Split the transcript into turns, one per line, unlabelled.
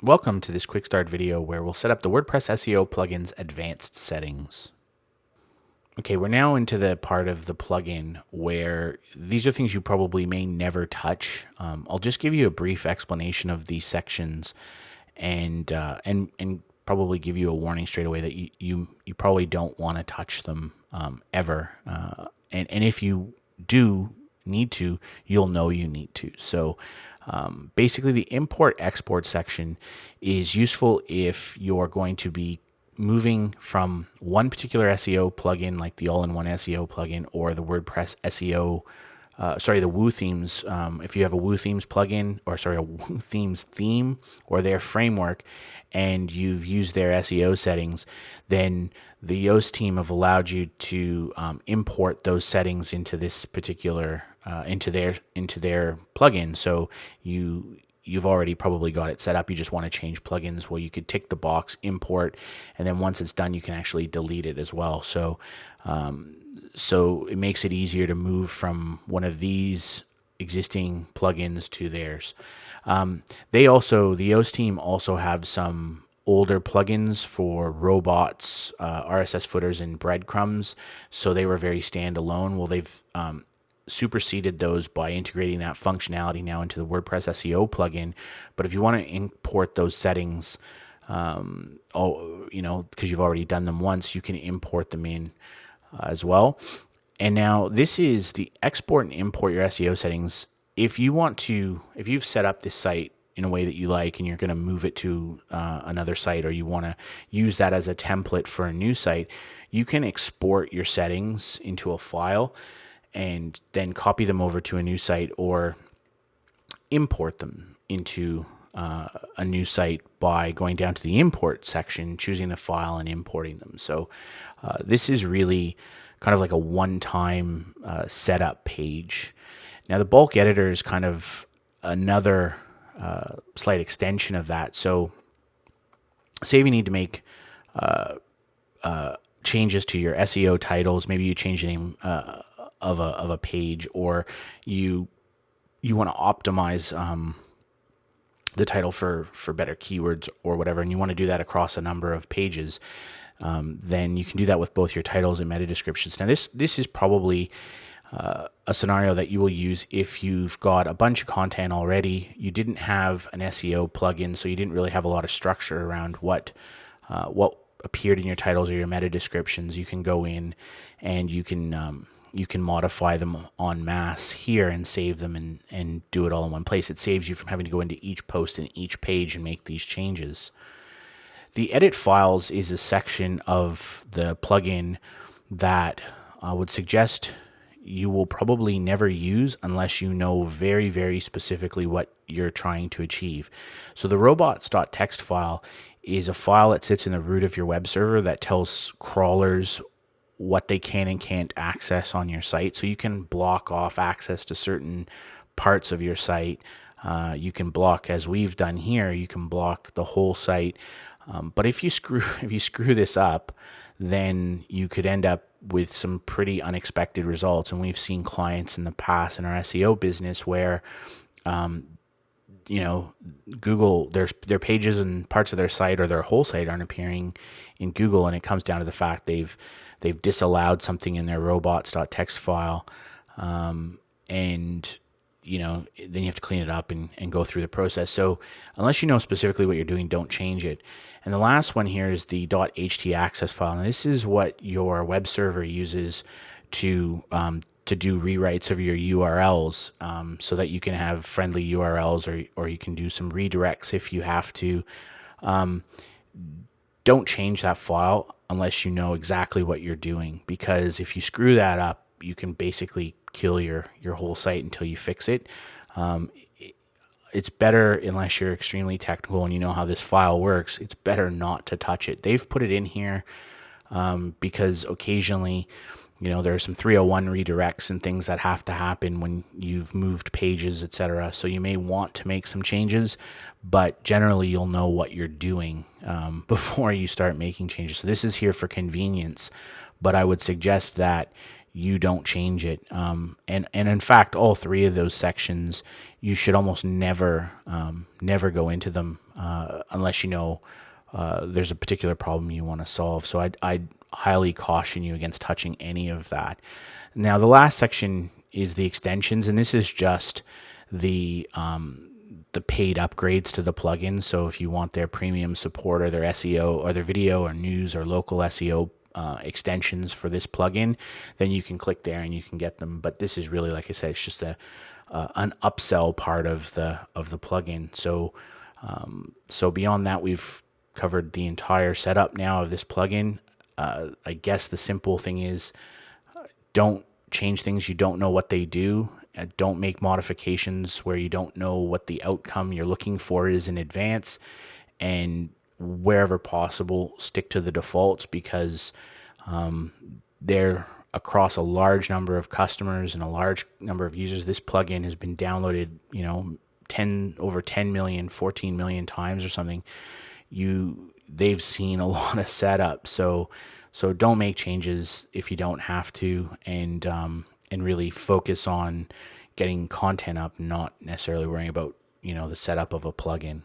Welcome to this quick start video where we'll set up the WordPress SEO plugin's advanced settings. Okay, we're now into the part of the plugin where these are things you probably may never touch. I'll just give you a brief explanation of these sections and probably give you a warning straight away that you probably don't want to touch them ever. And if you do need to, you'll know you need to. So basically the import export section is useful if you're going to be moving from one particular SEO plugin like the all-in-one SEO plugin or the WordPress SEO, the Woo Themes. If you have a Woo Themes plugin a Woo Themes theme or their framework and you've used their SEO settings, then the Yoast team have allowed you to import those settings into this particular into their plugin. So you've already probably got it set up. You just want to change plugins. Well, you could tick the box, import, and then once it's done, you can actually delete it as well. So so it makes it easier to move from one of these existing plugins to theirs. The Yoast team also have some older plugins for robots, RSS footers, and breadcrumbs. So they were very standalone. Well, they've superseded those by integrating that functionality now into the WordPress SEO plugin. But if you want to import those settings, because you've already done them once, you can import them in as well. And now this is the export and import your SEO settings. If you've set up this site in a way that you like and you're going to move it to another site, or you want to use that as a template for a new site, you can export your settings into a file and then copy them over to a new site, or import them into a new site by going down to the import section, choosing the file and importing them. So this is really kind of like a one-time setup page. Now the bulk editor is kind of another slight extension of that. So say if you need to make changes to your SEO titles, maybe you change the name of a page, or you want to optimize the title for better keywords or whatever, and you want to do that across a number of pages, then you can do that with both your titles and meta descriptions. Now this is probably a scenario that you will use if you've got a bunch of content already. You didn't have an SEO plugin, so you didn't really have a lot of structure around what appeared in your titles or your meta descriptions. You can go in and you can modify them en masse here and save them and do it all in one place. It saves you from having to go into each post and each page and make these changes. The edit files is a section of the plugin that I would suggest you will probably never use unless you know very, very specifically what you're trying to achieve. So the robots.txt file is a file that sits in the root of your web server that tells crawlers what they can and can't access on your site. So you can block off access to certain parts of your site. You can block, as we've done here, you can block the whole site. But if you screw this up, then you could end up with some pretty unexpected results. And we've seen clients in the past in our SEO business where Google, their pages and parts of their site or their whole site aren't appearing in Google, and it comes down to the fact they've disallowed something in their robots.txt file, and then you have to clean it up and go through the process. So unless you know specifically what you're doing, don't change it. And the last one here is the .htaccess file. Now this is what your web server uses to do rewrites of your URLs, so that you can have friendly URLs, or you can do some redirects if you have to. Don't change that file unless you know exactly what you're doing, because if you screw that up, you can basically kill your whole site until you fix it. It's better, unless you're extremely technical and you know how this file works, it's better not to touch it. They've put it in here because occasionally, there are some 301 redirects and things that have to happen when you've moved pages, etc. So you may want to make some changes, but generally you'll know what you're doing before you start making changes. So this is here for convenience, but I would suggest that you don't change it. And in fact, all three of those sections, you should almost never go into them unless you know there's a particular problem you want to solve. So I'd highly caution you against touching any of that. Now, the last section is the extensions, and this is just the paid upgrades to the plugin. So if you want their premium support or their SEO or their video or news or local SEO extensions for this plugin, then you can click there and you can get them. But this is really, like I said, it's just an upsell part of the plugin. So so beyond that, we've covered the entire setup now of this plugin. I guess the simple thing is, don't change things you don't know what they do. Don't make modifications where you don't know what the outcome you're looking for is in advance. And wherever possible, stick to the defaults, because they're across a large number of customers and a large number of users. This plugin has been downloaded, over 10 million, 14 million times or something. They've seen a lot of setup. So don't make changes if you don't have to, and really focus on getting content up, not necessarily worrying about, the setup of a plugin.